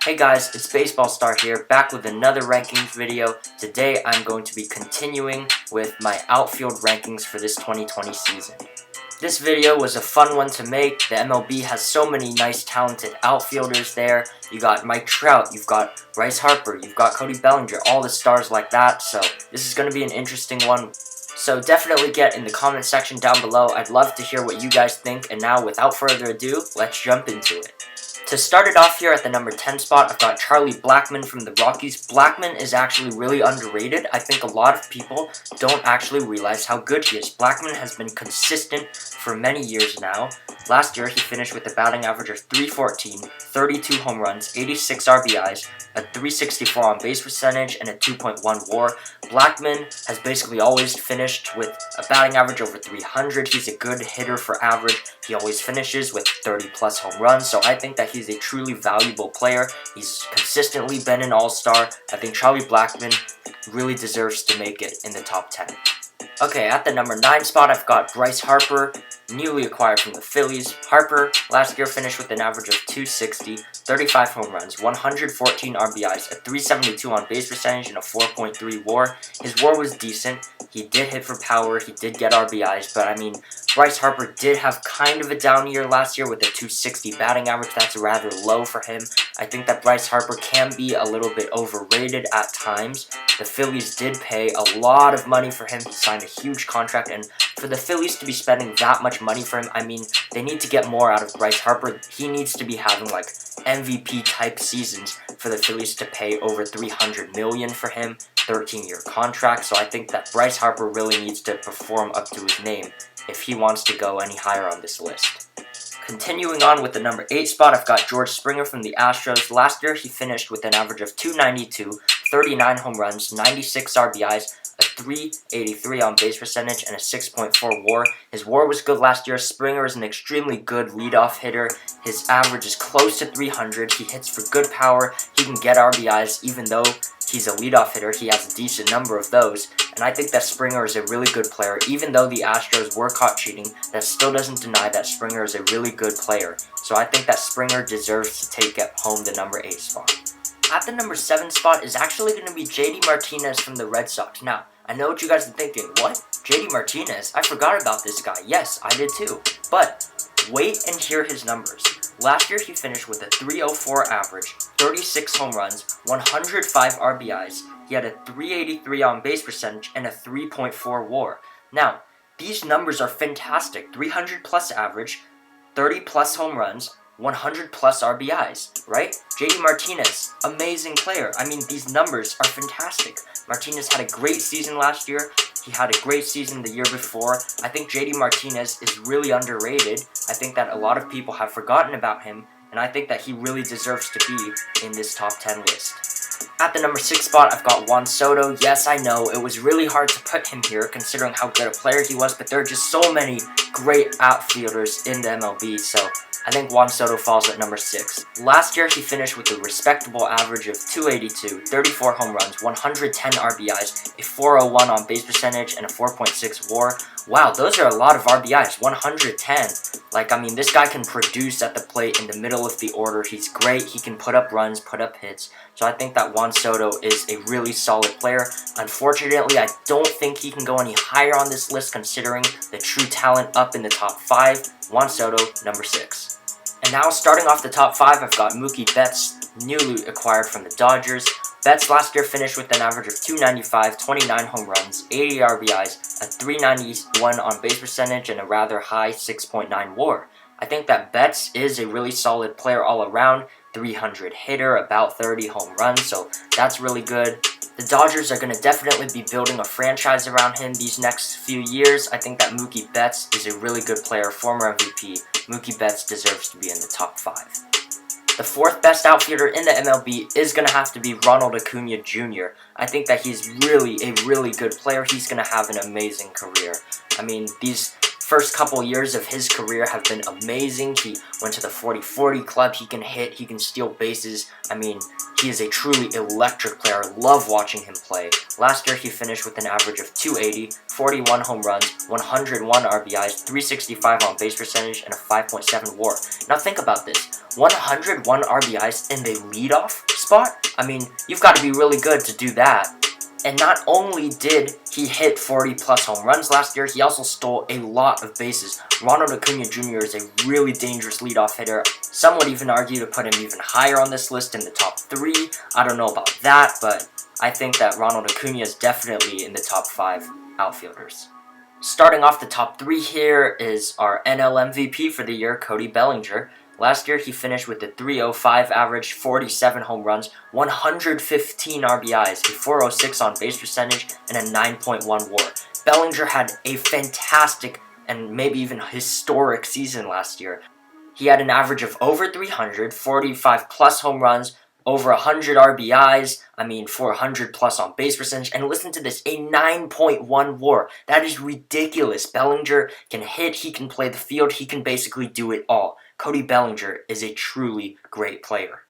Hey guys, it's Baseball Star here, back with another rankings video. Today I'm going to be continuing with my outfield rankings for this 2020 season. This video was a fun one to make. The MLB has so many nice talented outfielders there. You got Mike Trout, you've got Bryce Harper, you've got Cody Bellinger, all the stars like that. So this is going to be an interesting one. So definitely get in the comment section down below. I'd love to hear what you guys think. And now without further ado, let's jump into it. To start it off here at the number 10 spot, I've got Charlie Blackmon from the Rockies. Blackmon is actually really underrated. I think a lot of people don't actually realize how good he is. Blackmon has been consistent for many years now. Last year, he finished with a batting average of .314, 32 home runs, 86 RBIs, a .364 on base percentage, and a 2.1 WAR. Blackmon has basically always finished with a batting average over .300. He's a good hitter for average. He always finishes with 30-plus home runs, so I think that he's a truly valuable player. He's consistently been an all-star. I think Charlie Blackmon really deserves to make it in the top 10. Okay, at the number 9 spot, I've got Bryce Harper, newly acquired from the Phillies. Harper last year finished with an average of .260, 35 home runs, 114 RBIs, a .372 on base percentage, and a 4.3 WAR. His WAR was decent. He did hit for power. He did get RBIs, but I mean, Bryce Harper did have kind of a down year last year with a .260 batting average. That's rather low for him. I think that Bryce Harper can be a little bit overrated at times. The Phillies did pay a lot of money for him. He signed a huge contract, and for the Phillies to be spending that much money for him, I mean, they need to get more out of Bryce Harper. He needs to be having like MVP type seasons for the Phillies to pay over $300 million for him, 13-year contract. So I think that Bryce Harper really needs to perform up to his name if he wants to go any higher on this list. Continuing on with the number 8 spot, I've got George Springer from the Astros. Last year, he finished with an average of .292, 39 home runs, 96 RBIs, a .383 on base percentage, and a 6.4 WAR. His WAR was good last year. Springer is an extremely good leadoff hitter. His average is close to .300. He hits for good power. He can get RBIs, even though he's a leadoff hitter. He has a decent number of those. And I think that Springer is a really good player. Even though the Astros were caught cheating, that still doesn't deny that Springer is a really good player. So I think that Springer deserves to take home the number 8 spot. At the number 7 spot is actually going to be JD Martinez from the Red Sox. Now, I know what you guys are thinking. What? JD Martinez? I forgot about this guy. Yes, I did too. But wait and hear his numbers. Last year, he finished with a .304 average, 36 home runs, 105 RBIs. He had a .383 on base percentage and a 3.4 WAR. Now, these numbers are fantastic. 300-plus average, 30-plus home runs, 100-plus RBIs, right? JD Martinez, amazing player. I mean, these numbers are fantastic. Martinez had a great season last year. He had a great season the year before. I think JD Martinez is really underrated. I think that a lot of people have forgotten about him, and I think that he really deserves to be in this top 10 list. At the number 6 spot, I've got Juan Soto. Yes, I know, it was really hard to put him here considering how good a player he was, but there are just so many great outfielders in the MLB, so I think Juan Soto falls at number 6. Last year, he finished with a respectable average of .282, 34 home runs, 110 RBIs, a .401 on base percentage, and a 4.6 WAR. Wow, those are a lot of RBIs, 110. Like, I mean, this guy can produce at the plate in the middle of the order. He's great. He can put up runs, put up hits. So I think that Juan Soto is a really solid player. Unfortunately, I don't think he can go any higher on this list considering the true talent up in the top 5. Juan Soto, number 6. And now, starting off the top 5, I've got Mookie Betts, newly acquired from the Dodgers. Betts last year finished with an average of .295, 29 home runs, 80 RBIs, a .391 on base percentage, and a rather high 6.9 WAR. I think that Betts is a really solid player all around, 300 hitter, about 30 home runs, so that's really good. The Dodgers are going to definitely be building a franchise around him these next few years. I think that Mookie Betts is a really good player, former MVP. Mookie Betts deserves to be in the top 5. The 4th best outfielder in the MLB is going to have to be Ronald Acuna Jr. I think that he's really a really good player. He's going to have an amazing career. I mean, these first couple years of his career have been amazing. He went to the 40-40 club. He can hit. He can steal bases. I mean, he is a truly electric player. I love watching him play. Last year, he finished with an average of 280, 41 home runs, 101 RBIs, 365 on base percentage, and a 5.7 WAR. Now think about this. 101 RBIs in the leadoff spot? I mean, you've got to be really good to do that. And not only did he hit 40-plus home runs last year, he also stole a lot of bases. Ronald Acuna Jr. is a really dangerous leadoff hitter. Some would even argue to put him even higher on this list in the top 3. I don't know about that, but I think that Ronald Acuna is definitely in the top 5 outfielders. Starting off the top 3 here is our NL MVP for the year, Cody Bellinger. Last year, he finished with a 305 average, 47 home runs, 115 RBIs, a 406 on base percentage, and a 9.1 WAR. Bellinger had a fantastic and maybe even historic season last year. He had an average of over 300, 45 plus home runs, over 100 RBIs, 400 plus on base percentage, and listen to this, a 9.1 WAR. That is ridiculous. Bellinger can hit, he can play the field, he can basically do it all. Cody Bellinger is a truly great player.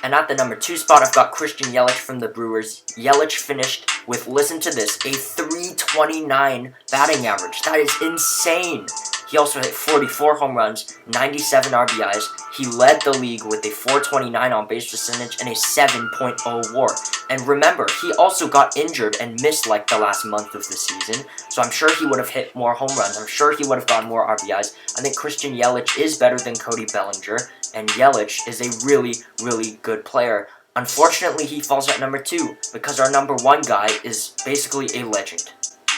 And at the number 2 spot, I've got Christian Yelich from the Brewers. Yelich finished with, listen to this, a 329 batting average. That is insane. He also hit 44 home runs, 97 RBIs. He led the league with a 429 on base percentage and a 7.0 WAR. And remember, he also got injured and missed like the last month of the season. So I'm sure he would have hit more home runs. I'm sure he would have gotten more RBIs. I think Christian Yelich is better than Cody Bellinger. And Yelich is a really, really good player. Unfortunately, he falls at number 2 because our number 1 guy is basically a legend.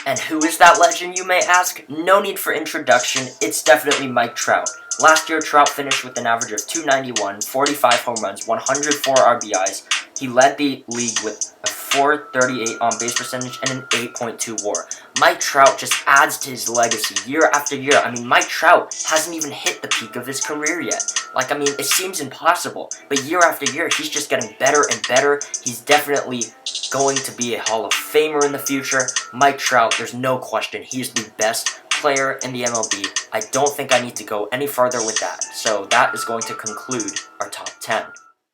And who is that legend, you may ask? No need for introduction, it's definitely Mike Trout. Last year, Trout finished with an average of 291, 45 home runs, 104 RBIs. He led the league with a 438 on base percentage and an 8.2 WAR. Mike Trout just adds to his legacy year after year. Mike Trout hasn't even hit the peak of his career yet. It seems impossible, but year after year, he's just getting better and better. He's definitely going to be a Hall of Famer in the future. Mike Trout, there's no question, he is the best player in the MLB. I don't think I need to go any further with that. So that is going to conclude our top 10.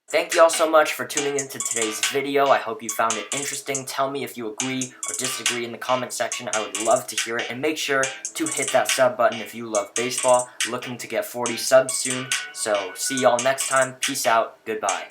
Thank you all so much for tuning into today's video. I hope you found it interesting. Tell me if you agree or disagree in the comment section. I would love to hear it. And make sure to hit that sub button if you love baseball. Looking to get 40 subs soon. So see y'all next time. Peace out. Goodbye.